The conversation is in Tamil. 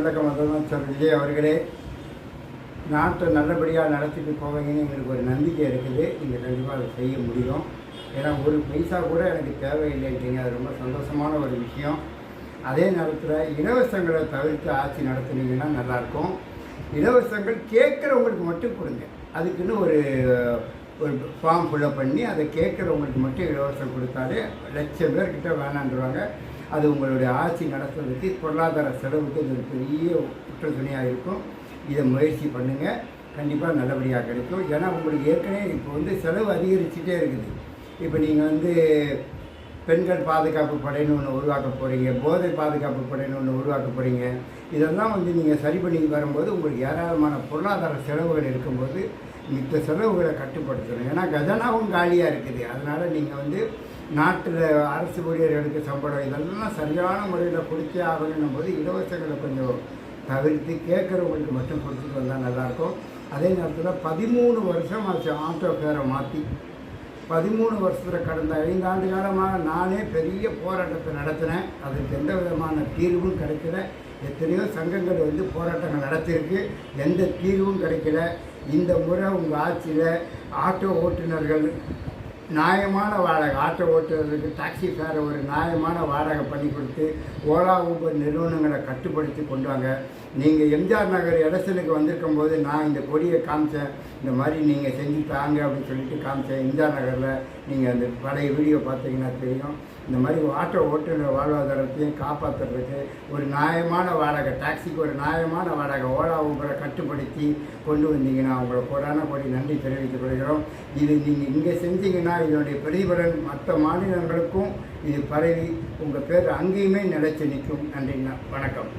முதலமைச்சர் முதலமைச்சர் விஜய் அவர்களே, நாட்டை நல்லபடியாக நடத்திட்டு போவீங்கன்னு எங்களுக்கு ஒரு நம்பிக்கை இருக்குது. நீங்கள் கண்டிப்பாக அதை செய்ய முடியும். ஏன்னா ஒரு பைசா கூட எனக்கு தேவையில்லைன்றீங்க. அது ரொம்ப சந்தோஷமான ஒரு விஷயம். அதே நேரத்தில் இலவசங்களை தவிர்த்து ஆட்சி நடத்துனீங்கன்னா நல்லாயிருக்கும். இலவசங்கள் கேட்குறவங்களுக்கு மட்டும் கொடுங்க. அதுக்குன்னு ஒரு ஃபார்ம் ஃபில்லப் பண்ணி அதை கேட்குறவங்களுக்கு மட்டும் இலவசம் கொடுத்தாலே லட்சம் பேர்கிட்ட வேணான்றாங்க. அது உங்களுடைய ஆட்சி நடத்துவதற்கு பொருளாதார செலவுக்கு இது பெரிய குற்ற துணையாக இருக்கும். இதை முயற்சி பண்ணுங்கள், கண்டிப்பாக நல்லபடியாக கிடைக்கும். ஏன்னா உங்களுக்கு ஏற்கனவே இப்போ செலவு அதிகரிச்சுட்டே இருக்குது. இப்போ நீங்கள் பெண்கள் பாதுகாப்பு படைன்னு ஒன்று உருவாக்க போகிறீங்க, போதை பாதுகாப்பு படைன்னு ஒன்று உருவாக்க போகிறீங்க. இதெல்லாம் நீங்கள் சரி பண்ணி வரும்போது உங்களுக்கு ஏராளமான பொருளாதார செலவுகள் இருக்கும்போது மித்த செலவுகளை கட்டுப்படுத்தணும். ஏன்னா கஜனாவும் காலியாக இருக்குது. அதனால் நீங்கள் நாட்டில் அரசு ஊழியர்களுக்கு சம்பளம் இதெல்லாம் சரியான முறையில் கொடுத்தே ஆகணும் போது இலவசங்களை கொஞ்சம் தவிர்த்து கேட்குறவங்களுக்கு மட்டும் கொடுத்துட்டு வந்தால் நல்லாயிருக்கும். அதே நேரத்தில் 13 வருஷம் ஆச்சு ஆட்டோ ஃபேரை மாற்றி. 13 வருஷத்தில் கடந்த 5 ஆண்டு காலமாக நானே பெரிய போராட்டத்தை நடத்தினேன். அதுக்கு எந்த விதமான தீர்வும் கிடைக்கல. எத்தனையோ சங்கங்கள் போராட்டங்கள் நடத்தியிருக்கு, எந்த தீர்வும் கிடைக்கல. இந்த முறை உங்கள் ஆட்சியில் ஆட்டோ ஓட்டுநர்கள் நியாயமான வாடகை, ஆட்டோ ஓட்டுநர்களுக்கு டாக்ஸி ஃபேரை ஒரு நியாயமான வாடகை பண்ணி கொடுத்து ஓலா ஊபர் நிறுவனங்களை கட்டுப்படுத்தி கொண்டு வாங்க. நீங்கள் எம்ஜிஆர் நகர் எலெக்ஷனுக்கு வந்திருக்கும் போது நான் இந்த கொடியை காமிச்சேன். இந்த மாதிரி நீங்கள் செஞ்சு தாங்க அப்படின்னு சொல்லிட்டு காமிச்சேன். எம்ஜிஆர் நகரில் நீங்கள் அந்த பழைய வீடியோ பார்த்தீங்கன்னா தெரியும். இந்த மாதிரி ஆட்டோ ஓட்டுநர் வாழ்வாதாரத்தையும் காப்பாற்றுறதுக்கு ஒரு நியாயமான வாடகை, டாக்ஸிக்கு ஒரு நியாயமான வாடகை ஓலா ஊபரை கட்டுப்படுத்தி கொண்டு வந்தீங்கன்னா உங்களை கோடான கோடி நன்றி தெரிவித்துக் கொள்கிறோம். இது நீங்கள் இங்கே செஞ்சீங்கன்னா இதனுடைய பிரதிபலன் மற்ற மாநிலங்களுக்கும் இது பரவி உங்கள் பேர் அங்கேயுமே நிலைச்சு நிற்கும். நன்றிங்கண்ணா, வணக்கம்.